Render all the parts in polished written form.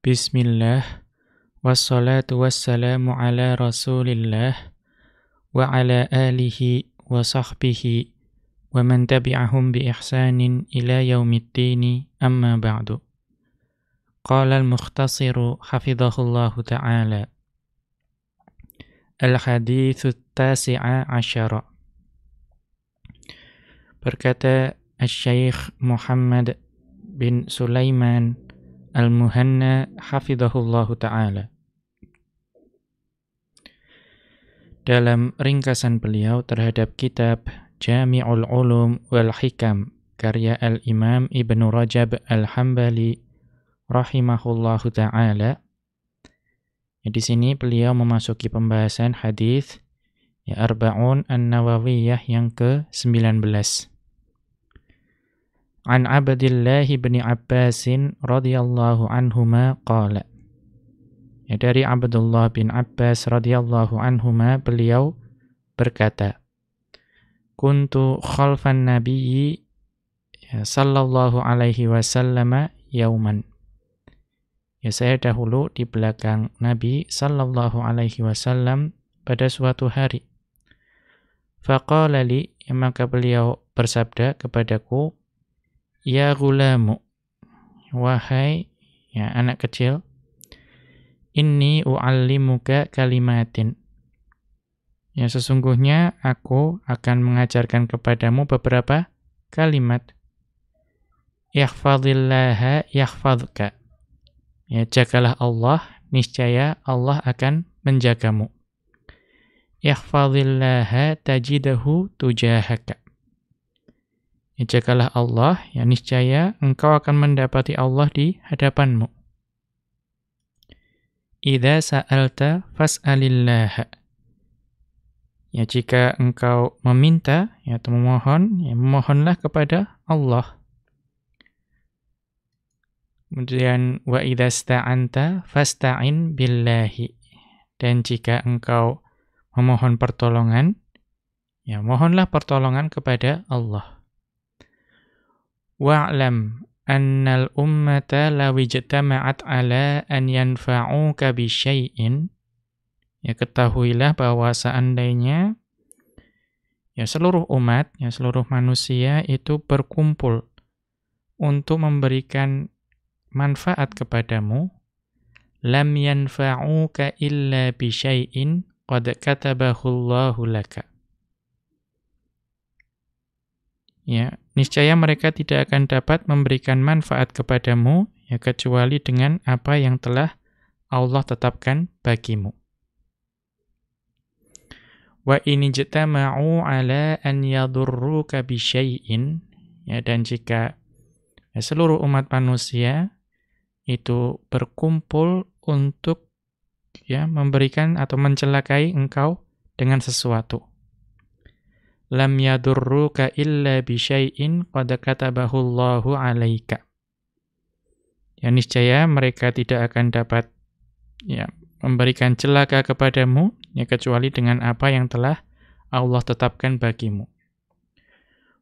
Bismillah, wassalatu wassalamu ala rasulillah, wa ala alihi wa sahbihi, wa man tabi'ahum bi ihsanin ila yaumiddini, amma ba'du. Qala al-mukhtasiru hafidhahullahu ta'ala. Al-hadithu tasi'a asyara. Berkata Asy-Syaikh Muhammad bin Sulaiman Al-Muhanna hafidhahullahu ta'ala. Dalam ringkasan beliau terhadap kitab Jami'ul Ulum wal Hikam karya Al-Imam Ibnu Rajab Al-Hambali rahimahullahu ta'ala. Di sini beliau memasuki pembahasan hadis Arba'un An-Nawawiyah yang ke-19. An Abdillah bin Abbasin radhiyallahu anhuma qala. Dari Abdullah bin Abbas radhiyallahu anhuma beliau berkata, Kuntu khalfan nabiyyi sallallahu alaihi wasallam yauman. Saya dahulu di belakang Nabi sallallahu alaihi wasallam pada suatu hari. Faqala li, maka beliau bersabda kepadaku, Ya gulamu, wahai anak kecil, inni u'allimuka kalimatin. Sesungguhnya aku akan mengajarkan kepadamu beberapa kalimat. Ihfazillaha yahfazka. Jagalah Allah, niscaya Allah akan menjagamu. Ihfazillaha tajidahu tujahaka. Jagalah Allah, niscaya engkau akan mendapati Allah di hadapanmu. Idza sa'alta fas'alillaha. Jika engkau meminta atau memohon, memohonlah kepada Allah. Kemudian wa idza sta'anta fasta'in billahi. Dan jika engkau memohon pertolongan, mohonlah pertolongan kepada Allah. Wa'lam annal ummata law ijtama'at ala an yanfa'uka bi syai'in. Ketahuilah bahwa seandainya seluruh umat, seluruh manusia itu berkumpul untuk memberikan manfaat kepadamu, lam yanfa'uka illa bi syai'in qad katabahu Allahu laka. Niscaya mereka tidak akan dapat memberikan manfaat kepadamu kecuali dengan apa yang telah Allah tetapkan bagimu. Wa in ijtama'u 'ala an yadurruka bi syai'in, dan jika seluruh umat manusia itu berkumpul untuk memberikan atau mencelakai engkau dengan sesuatu. Lam yadurruka illa bi syai'in qad katabahu Allahu 'alaika. Niscaya mereka tidak akan dapat memberikan celaka kepadamu kecuali dengan apa yang telah Allah tetapkan bagimu.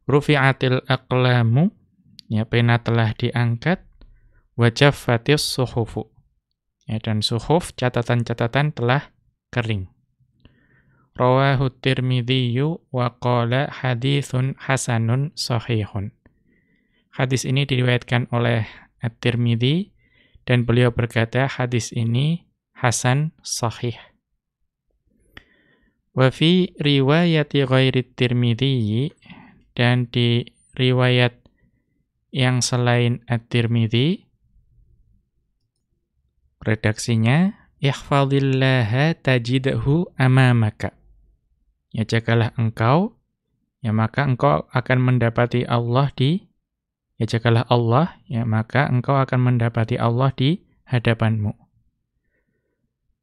Rufi'atil aqlamu, pena telah diangkat, wa jaffatis suhufu. Dan suhuf, catatan-catatan telah kering. Rawahu Tirmidzi wa qala haditsun hasanun shahihun. Hadis ini diriwayatkan oleh At-Tirmidzi dan beliau berkata hadis ini hasan sahih. Wa fi riwayati ghairi Tirmidzi, dan di riwayat yang selain At-Tirmidzi redaksinya ihfazillaha tajidhu amamaka. Jagalah engkau, maka engkau akan mendapati Allah jagalah Allah, maka engkau akan mendapati Allah di hadapanmu.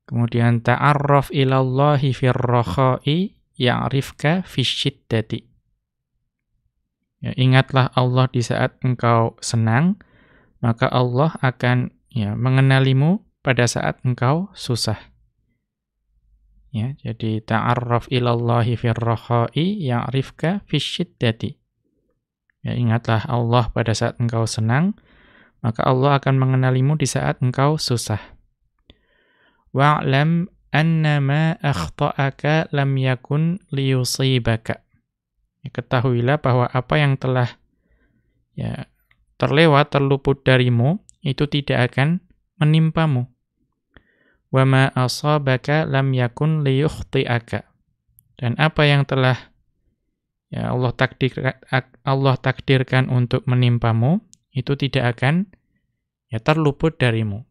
Kemudian ta'arraf ilallahi firrakha'i ya'rifka fisyiddati. Ingatlah Allah di saat engkau senang, maka Allah akan mengenalimu pada saat engkau susah. Jadi ta'arraf ilallahi firrakha'i ya'rifka fisyiddati. Ingatlah Allah pada saat engkau senang, maka Allah akan mengenalimu di saat engkau susah. Wa'lam annama akhta'aka lam yakun liyusibaka. Ketahuilah bahwa apa yang telah terlewat, terluput darimu, itu tidak akan menimpamu. Wa ma asabaka lam yakun liyukhti'aka. Dan apa yang telah Allah takdirkan untuk menimpamu, itu tidak akan terluput darimu.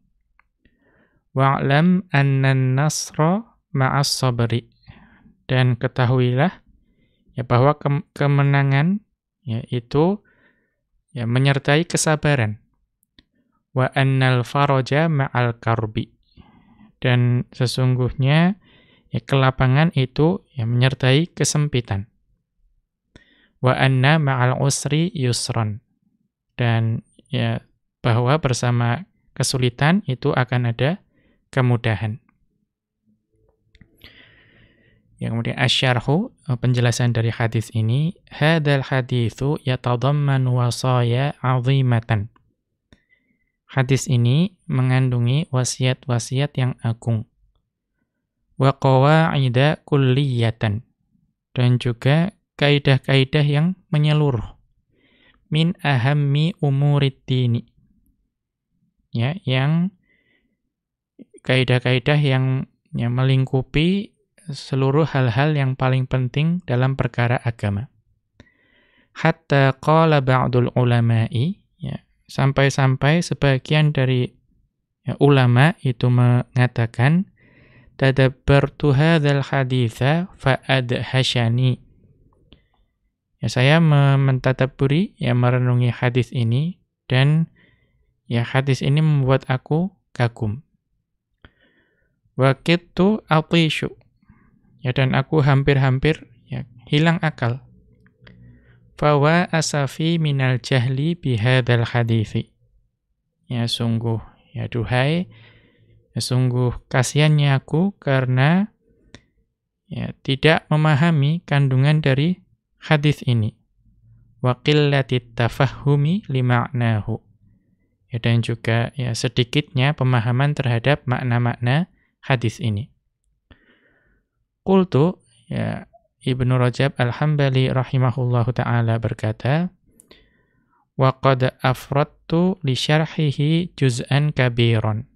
Wa'lam annan nasra ma'as sabri. Dan ketahuilah bahwa kemenangan itu menyertai kesabaran. Wa annal faraja ma'al karbi. Dan sesungguhnya kelapangan itu menyertai kesempitan. Wa anna ma'al usri yusran. Dan bahwa bersama kesulitan itu akan ada kemudahan. Kemudian asyarhu, penjelasan dari hadis ini, hadzal haditsu yatadammanu wasaya 'azimatan. Hadis ini mengandungi wasiat-wasiat yang agung. Wa qawaida kulliyatan. Dan juga kaidah-kaidah yang menyeluruh. Min ahammi umurid dini. Yang kaidah-kaidah yang melingkupi seluruh hal-hal yang paling penting dalam perkara agama. Hatta qala ba'dul ulama'i, sampai-sampai sebagian dari ulama itu mengatakan, tadabbartu hadzal haditsa fa'adhashani. Saya mentadabburi, merenungi hadis ini, dan hadis ini membuat aku kagum. Wa kittu atishu. Dan aku hampir-hampir hilang akal. Fawa asafi minal jahli bihadzal hadithi. Sungguh, duhai, sungguh kasihannya aku karena tidak memahami kandungan dari hadis ini. Wa qillatit tafahumi lima'nahu. Dan juga sedikitnya pemahaman terhadap makna-makna hadis ini. Qultu, Ibnu Rajab Al-Hambali rahimahullahu ta'ala berkata, wa qad afradtu li syarhihi juz'an kabiron.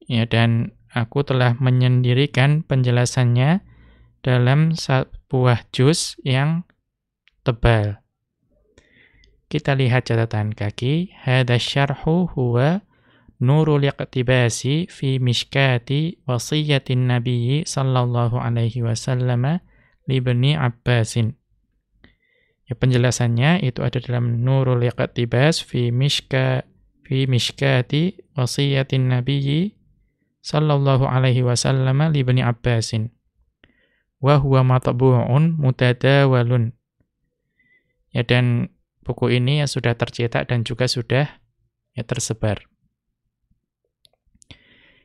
Dan aku telah menyendirikan penjelasannya dalam sebuah juz yang tebal. Kita lihat catatan kaki. Hadza syarhu huwa Nurul Iqtibasi fi Mishkati Wasiyatin Nabiyyi sallallahu alaihi wasallam li Ibni Abbasin. Penjelasannya itu ada dalam Nurul Iqtibas fi Mishkati Wasiyatin Nabiyyi sallallahu alaihi wasallam li Ibni Abbasin. Wa huwa matbu'un mutadawalun. Dan buku ini sudah tercetak dan juga sudah tersebar.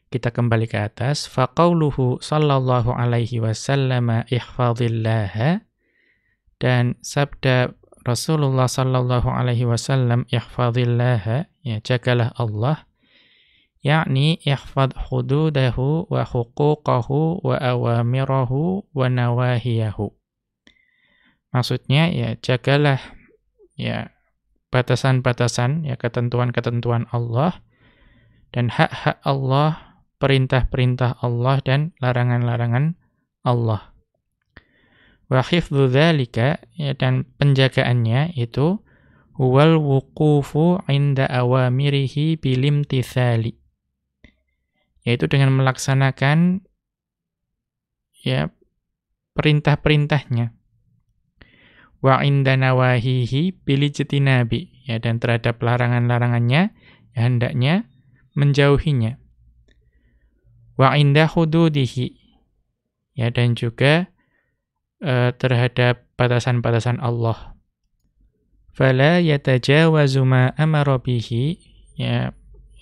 Kita kembali ke atas. Faqauluhu sallallahu alaihi wasallam ihfazillaha. Dan sabda Rasulullah sallallahu alaihi wasallam ihfazillaha, jagalah Allah. Yakni ihfaz hududahu wa huquqahu wa awamirahu wa nawahiyahu. Maksudnya jagalah batasan-batasan, ketentuan-ketentuan Allah dan hak-hak Allah, perintah-perintah Allah dan larangan-larangan Allah. Wa hifdzu dzalika, dan penjagaannya itu huwal wuqufu 'inda awamirihi bilimtitsali. Yaitu dengan melaksanakan perintah-perintahnya. Wa 'inda nawahihi bilijtinabi, dan terhadap larangan-larangannya hendaknya menjauhinya. Wa 'inda hududihi, dan juga terhadap batasan-batasan Allah. Fala yatajawazu ma amara bihi,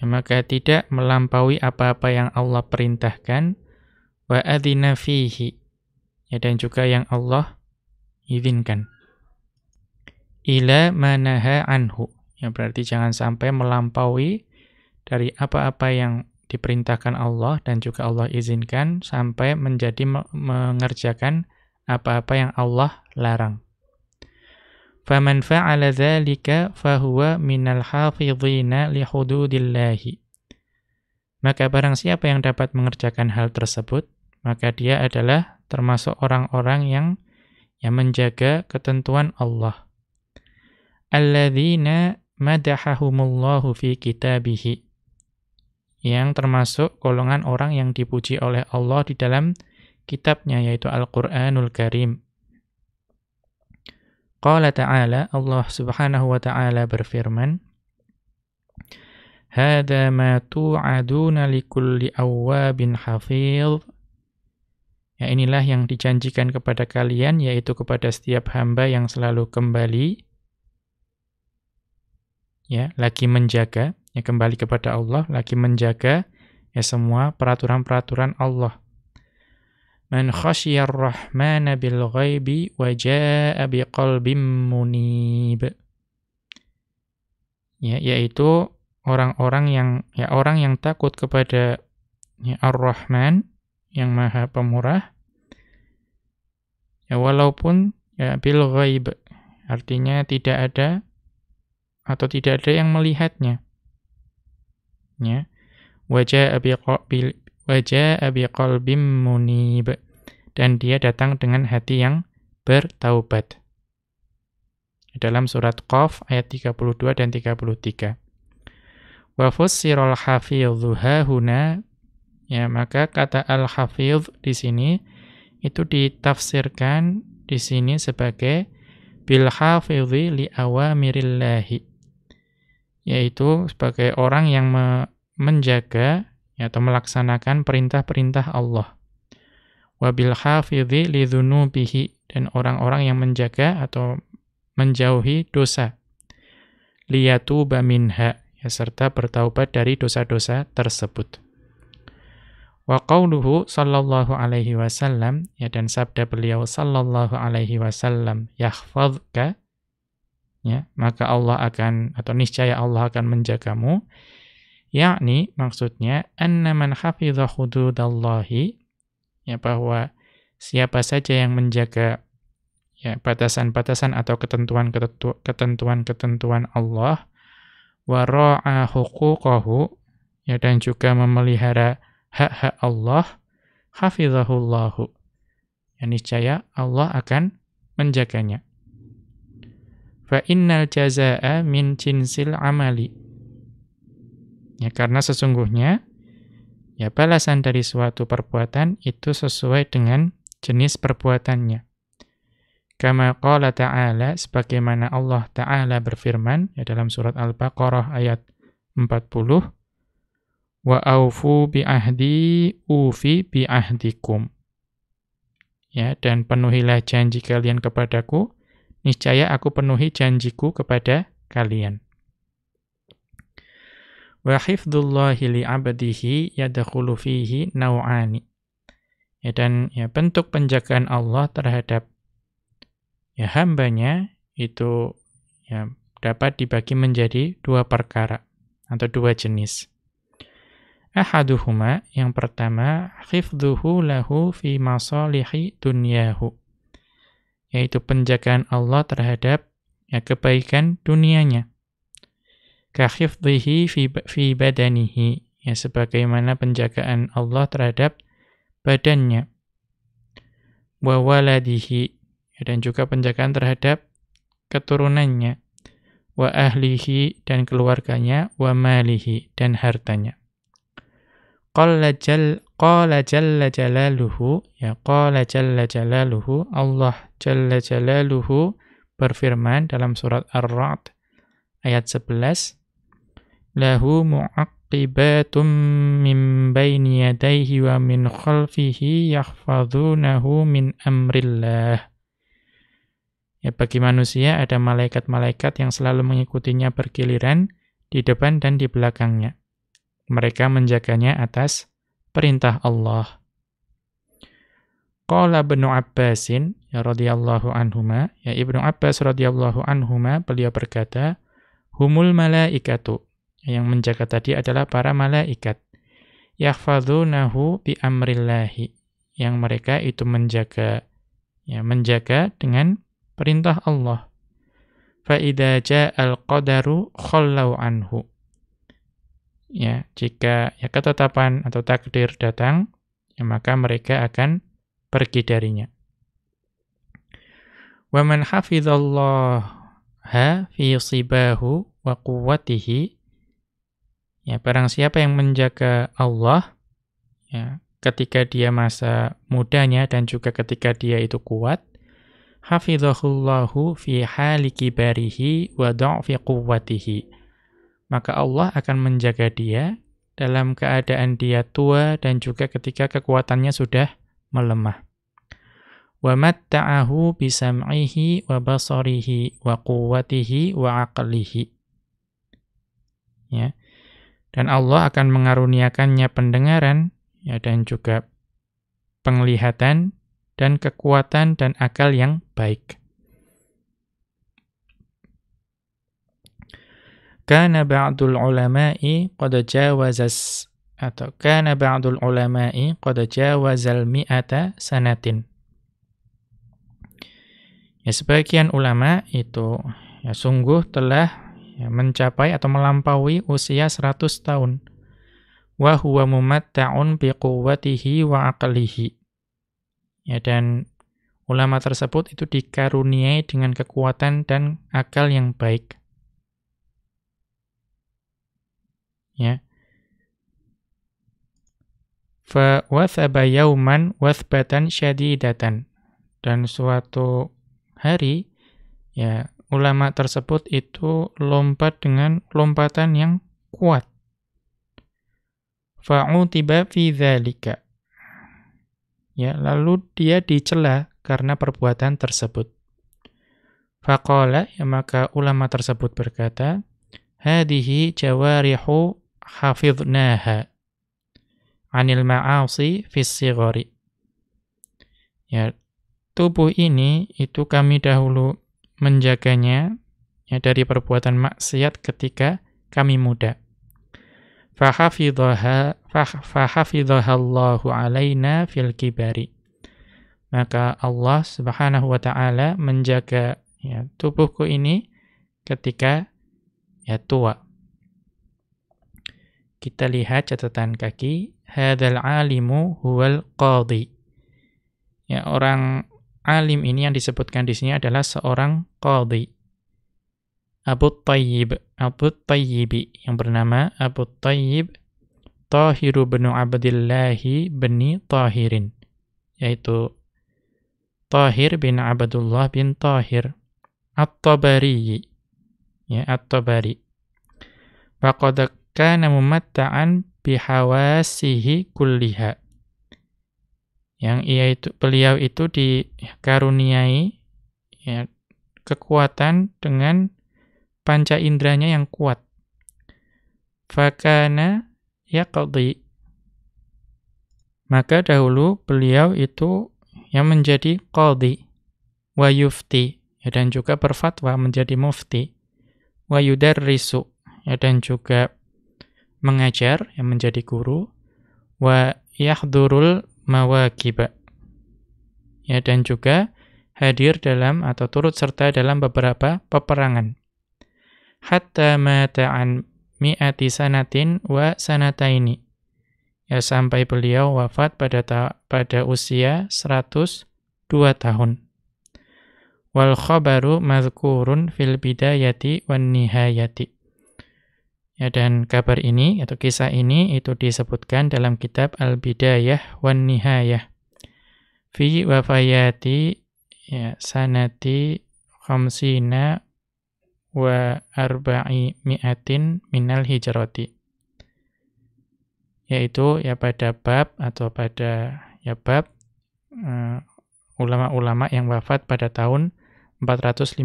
maka tidak melampaui apa-apa yang Allah perintahkan. Wa adzina fihi, dan juga yang Allah izinkan. Ila ma naha anhu, Ya berarti jangan sampai melampaui dari apa-apa yang diperintahkan Allah dan juga Allah izinkan sampai menjadi mengerjakan apa-apa yang Allah larang. Faman fa'ala dzalika fahuwa minal hafidhina li hududillahi. Maka barang siapa yang dapat mengerjakan hal tersebut, maka dia adalah termasuk orang-orang yang menjaga ketentuan Allah. Alladzina madahahumullahu fi kitabihi, yang termasuk golongan orang yang dipuji oleh Allah di dalam kitabnya, yaitu Al-Qur'anul Karim. Qala ta'ala, Allah subhanahu wa ta'ala berfirman, Hada ma tu'aduna likulli awwabin hafidh. Ya, inilah yang dijanjikan kepada kalian, yaitu kepada setiap hamba yang selalu kembali, ya, lagi menjaga, ya, kembali kepada Allah, lagi menjaga, ya, semua peraturan-peraturan Allah. Man khasyiyar rahmana bil ghaibi wa jaa'a biqalbin munib. Ya, yaitu orang-orang yang, ya, orang yang takut kepada, ya, Ar-Rahman, yang Maha Pemurah, ya, walaupun, ya, bil ghaib, artinya tidak ada atau tidak ada yang melihatnya. Ya. Wajaa biqalbin munib, dan dia datang dengan hati yang bertaubat. Dalam surat Qaf ayat 32 dan 33. Wa fussiral hafidhu hahuna, ya, maka kata al-hafidh di sini itu ditafsirkan di sini sebagai bil hafidhi li awamirillahi, yaitu sebagai orang yang menjaga, ya, atau melaksanakan perintah-perintah Allah. Wa bil hafidhi li dzunubihi, dan orang-orang yang menjaga atau menjauhi dosa. Liyatuba minha, ya, serta bertaubat dari dosa-dosa tersebut. Wa qauluhu sallallahu alaihi wasallam, ya, dan sabda beliau sallallahu alaihi wasallam, yahfazka, ya, maka Allah akan, atau niscaya Allah akan menjagamu, yakni maksudnya anna man hafidha hududallahi, ya, bahwa siapa saja yang menjaga, ya, batasan-batasan atau ketentuan-ketentuan Allah, wa ra'a huquqahu, ya, dan juga memelihara hak-hak Allah, hafizahullahu, ya, niscaya Allah akan menjaganya. Fa innal jazaa'a min jinsil amali, ya, karena sesungguhnya, ya, balasan dari suatu perbuatan itu sesuai dengan jenis perbuatannya. Kama qala ta'ala, sebagaimana Allah Ta'ala berfirman, ya, dalam surat Al-Baqarah ayat 40, wa aufu bi'ahdi ufi bi'ahdikum. Ya, dan penuhilah janji kalian kepadaku, niscaya aku penuhi janjiku kepada kalian. Wa hifdzullahi li'abdihi yadkhulu fihi naw'ani. Ya, dan, ya, bentuk penjagaan Allah terhadap, ya, hambanya itu, ya, dapat dibagi menjadi dua perkara atau dua jenis. Ahaduhuma, yang pertama, hifdzuhu lahu fi masalihi dunyahu, yaitu penjagaan Allah terhadap, ya, kebaikan dunianya. Ka hifdhihi fi badanihi, ya, sebagaimana penjagaan Allah terhadap badannya. Wa waladihi, ya, dan juga penjagaan terhadap keturunannya. Wa ahlihi, dan keluarganya. Wa malihi, dan hartanya. Qala jalla jalaluhu, ya, qala jalla jalaluhu, Allah jalla jalaluhu berfirman dalam surat Ar-Ra'd ayat 11, lahu mu'aqqibatum min baini yadayhi wa min khalfihi yahfazunahu min amrillah. Ya, bagi manusia ada malaikat-malaikat yang selalu mengikutinya bergiliran di depan dan di belakangnya. Mereka menjaganya atas perintah Allah. Qala Ibnu Abbasin, ya, radhiyallahu anhuma, ya, Ibnu Abbas radhiyallahu anhuma, beliau berkata, Humul malaikatu. Yang menjaga tadi adalah para malaikat. Yahfazunahu bi amrillahi. Yang mereka itu menjaga dengan perintah Allah. Fa idza ja'al qadaru khallau anhu. Ya, jika ketetapan atau takdir datang, maka mereka akan pergi darinya. Wa man hafizallaha fi sibahu wa quwwatihi. Ya, barang siapa yang menjaga Allah ketika dia masa mudanya dan juga ketika dia itu kuat, hafizahullahu fi hali kibarihi wa dha'fi quwwatihi. Maka Allah akan menjaga dia dalam keadaan dia tua dan juga ketika kekuatannya sudah melemah. Wa matta'ahu bi sam'ihi wa basarihi wa quwwatihi wa aqlihi. Ya. Dan Allah akan mengaruniakannya pendengaran dan juga penglihatan dan kekuatan dan akal yang baik. Kana ba'dul ulama'i qad jawazas atau kana ba'dul ulama'i qad jawazal mi'ata sanatin. Ya, sebagian ulama itu sungguh telah mencapai atau melampaui usia 100 tahun. Wa huwa mumatta'un bi quwwatihi wa aqlihi. Ya, dan ulama tersebut itu dikaruniai dengan kekuatan dan akal yang baik. Ya. Fa wathaba yauman wathbatan syadidatan. Dan suatu hari ulama tersebut itu lompat dengan lompatan yang kuat. Fa'utiba fi dzalika. Ya, lalu dia dicela karena perbuatan tersebut. Faqala, maka ulama tersebut berkata, hadhihi jawarihu hafidnaha 'anil ma'asi fis sighari. Ya, tubuh ini itu kami dahulu menjaganya dari perbuatan maksiat ketika kami muda. Fahafidhahallahu alaina fil kibari. Maka Allah Subhanahu wa taala menjaga tubuhku ini ketika tua. Kita lihat catatan kaki, hadzal alimu huwal qadhi. Ya, orang alim ini yang disebutkan di sini adalah seorang qadhi. Abu Tayyibi yang bernama Abu Tayyib Tahiru bin Abdillahi bin Tahirin, yaitu Tahir bin Abdullah bin Tahir At-Tabari. Ya, At-Tabari. Faqad kana mumatta'an bihawasihi kulliha. Yang beliau itu dikaruniai kekuatan dengan panca indranya yang kuat. Fakana yaqdi. Maka dahulu beliau itu yang menjadi qadhi wa yufti, dan juga berfatwa menjadi mufti, wa yudarrisu, dan juga mengajar, yang menjadi guru, wa yahdurul mawakib, dan juga hadir dalam atau turut serta dalam beberapa peperangan. Hatta mata'an mi'ati sanatin wa sanataini. Sampai beliau wafat pada usia 102 tahun. Wal khabaru madhkurun fil bidayati wan nihayati. Dan kabar ini atau kisah ini itu disebutkan dalam kitab Al-Bidayah wan Nihayah. Fi wafayati sanati khamsina wa arba'i mi'atin minal hijrati. Yaitu pada bab atau pada bab ulama-ulama yang wafat pada tahun 450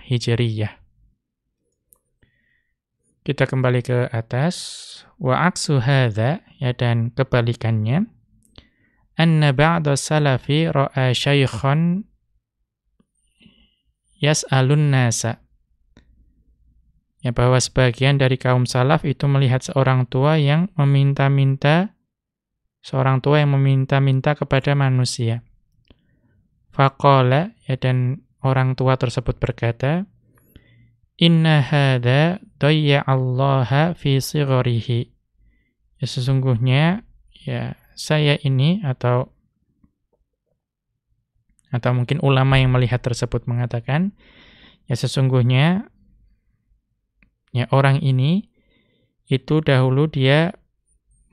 Hijriyah. Kita kembali ke atas. Wa aksu hadza, dan kebalikannya, anna ba'da salafi ra'a syaikhan yas'alun nasa. Ya, bahwa sebagian dari kaum salaf itu melihat seorang tua yang meminta-minta kepada manusia. Faqala, ya, dan orang tua tersebut berkata, "Inna hadza dayya'allaha fi shigharihi." Ya, sesungguhnya ya saya ini atau mungkin ulama yang melihat tersebut mengatakan, ya sesungguhnya ya orang ini itu dahulu dia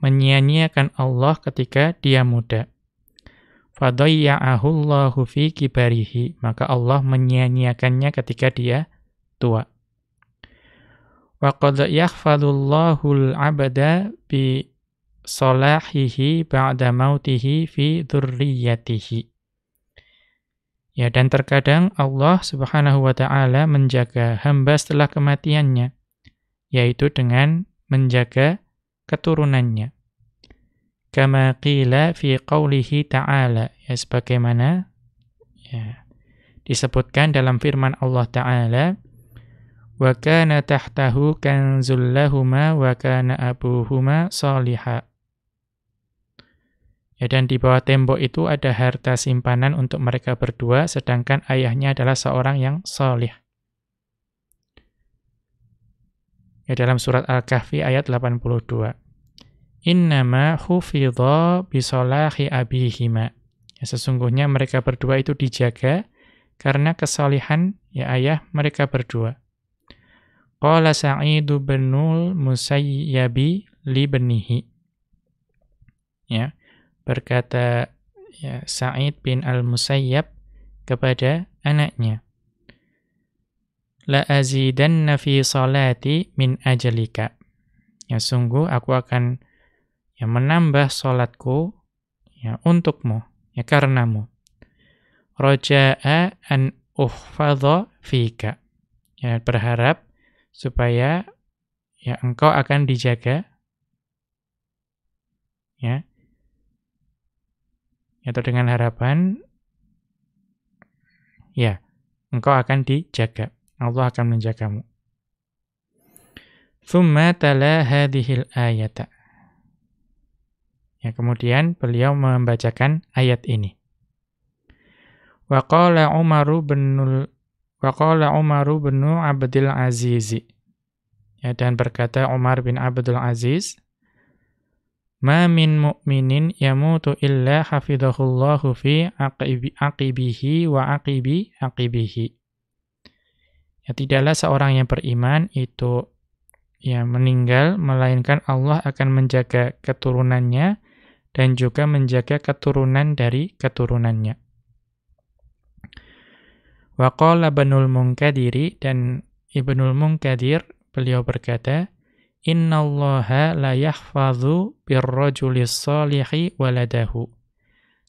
menyia-nyiakan Allah ketika dia muda. Fadayya'ahu Allahu fi kibarihi, maka Allah menyia-nyiakannya ketika dia tua. Wa qad yahfadullahu al-'abda bi salahihi ba'da mautihi fi dzurriyyatihi. Ya, dan terkadang Allah Subhanahu wa taala menjaga hamba setelah kematiannya, yaitu dengan menjaga keturunannya. Kama qila fi qawlihi ta'ala, ya sebagaimana ya disebutkan dalam firman Allah taala, wa kana tahtahu kanzul lahuma wa kana abuhuma shaliha. Ya, dan di bawah tembok itu ada harta simpanan untuk mereka berdua, sedangkan ayahnya adalah seorang yang salih. Ya, dalam surat Al-Kahfi ayat 82. Innama hufidha bisolahi abihima. Ya, sesungguhnya mereka berdua itu dijaga karena kesalihan ya ayah mereka berdua. Qala Sa'idu binul Musayyabi li benihi. Ya, berkata ya Sa'id bin al-Musayyab kepada anaknya, la azidanna fi salati min ajalika. Ya, sungguh aku akan ya menambah salatku ya untukmu, ya karenamu. Raja'a an uhfadha fika. Ya, berharap supaya ya engkau akan dijaga, ya, atau dengan harapan ya engkau akan dijaga, Allah akan menjagamu. Tsumma tala hadhil ayata. Ya, kemudian beliau membacakan ayat ini. Wa qala Umaru bin Abdul Aziz. Ya, dan berkata Umar bin Abdul Aziz, ma min mu'minin yamutu illa hafidhahullahu fi aqibihi wa aqibihi. Ya, tidaklah seorang yang beriman itu ya meninggal melainkan Allah akan menjaga keturunannya dan juga menjaga keturunan dari keturunannya. Wa qala Ibnul Munkadiri, dan Ibnul Munkadir beliau berkata, innallaha la yahfadhu birrajulis shalihi waladahu.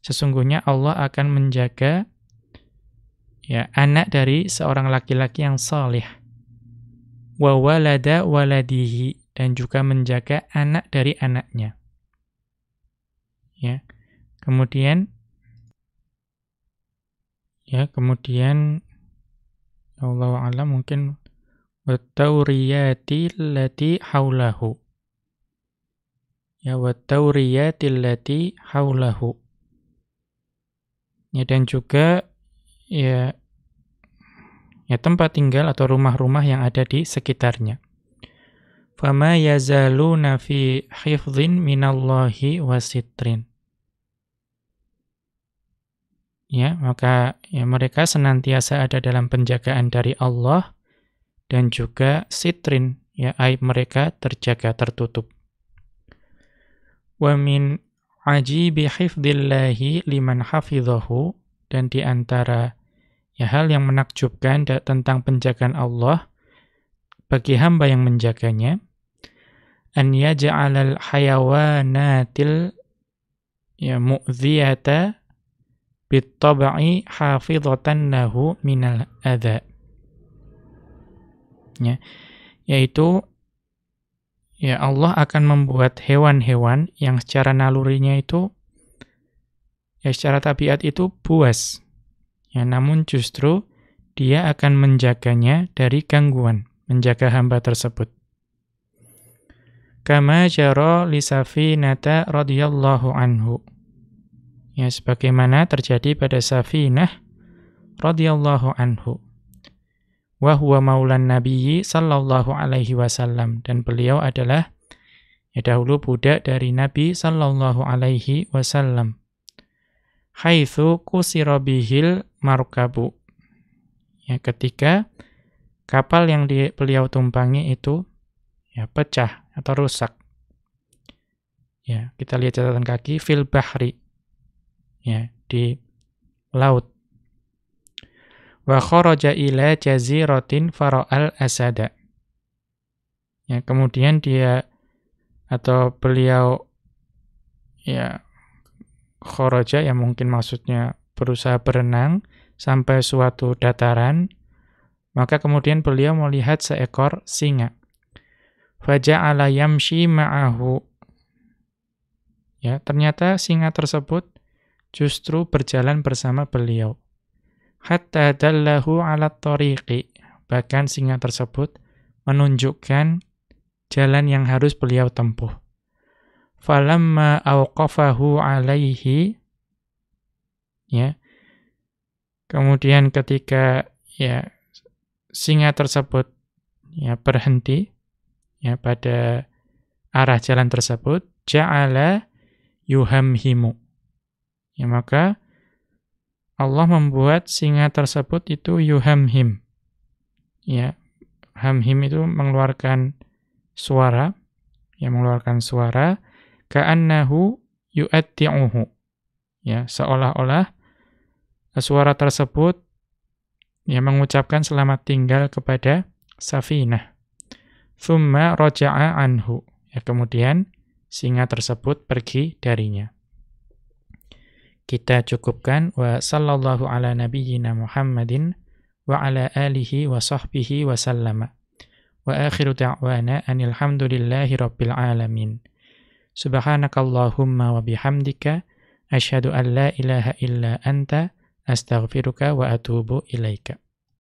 Sesungguhnya Allah akan menjaga ya anak dari seorang laki-laki yang salih. Wa walada waladihi, dan juga menjaga anak dari anaknya. Ya. Kemudian Allahu a'lam mungkin wat-tauriyati allati haulahu. Ya, wat-tauriyati allati haulahu. Ya, dan juga ya tempat tinggal atau rumah-rumah yang ada di sekitarnya. Fama yazaluna fi hifdhin minallahi wasitrin. Ya, maka ya mereka senantiasa ada dalam penjagaan dari Allah dan juga sitrin, ya aib mereka terjaga tertutup. Wa min ajibi hifdzillahi liman hafidhahu, dan di antara ya hal yang menakjubkan tentang penjagaan Allah bagi hamba yang menjaganya, an yaj'alal hayawanatil ya mu'dhiyata bit-tab'i hafidhatan lahu minal adza. Ya, yaitu ya Allah akan membuat hewan-hewan yang secara nalurinya itu ya secara tabiat itu buas. Ya, namun justru dia akan menjaganya dari gangguan, menjaga hamba tersebut. Kama jara li Safinata radhiyallahu anhu. Ya, sebagaimana terjadi pada Safinah radhiyallahu anhu. Wa huwa maulan nabiyyi sallallahu alaihi wasallam, dan beliau adalah dahulu budak dari Nabi sallallahu alaihi wasallam. Haitsu kusira bihil markabu. Ya, ketika kapal yang beliau tumpangi itu pecah atau rusak. Ya, kita lihat catatan kaki fil bahri. Ya, di laut. Wa kharaja ila jaziratin fara'al asada. Ya, kemudian beliau kharaja, ya mungkin maksudnya berusaha berenang sampai suatu dataran, maka kemudian beliau melihat seekor singa. Faja'ala yamshi ma'ahu. Ya, ternyata singa tersebut justru berjalan bersama beliau. Hatta dallahu 'ala tariqi. Bahkan singa tersebut menunjukkan jalan yang harus beliau tempuh. Falamma awqafahu 'alaihi. Ya. Kemudian ketika singa tersebut berhenti pada arah jalan tersebut, ja'ala yuhamhimu. Ya, maka Allah membuat singa tersebut itu yuhamhim. Ya, hamhim itu mengeluarkan suara, ka'annahu yu'atti'uhu. Ya, seolah-olah suara tersebut mengucapkan selamat tinggal kepada Safinah. Tsumma raja'a anhu. Ya, kemudian singa tersebut pergi darinya. Kita cukupkan wa sallallahu ala nabiyyina Muhammadin wa ala alihi wa sahbihi wa sallama. Wa akhiru da'wana anil hamdulillahi rabbil alamin. Subhanakallahumma wa bihamdika asyhadu an la ilaha illa anta astaghfiruka wa atubu ilaika.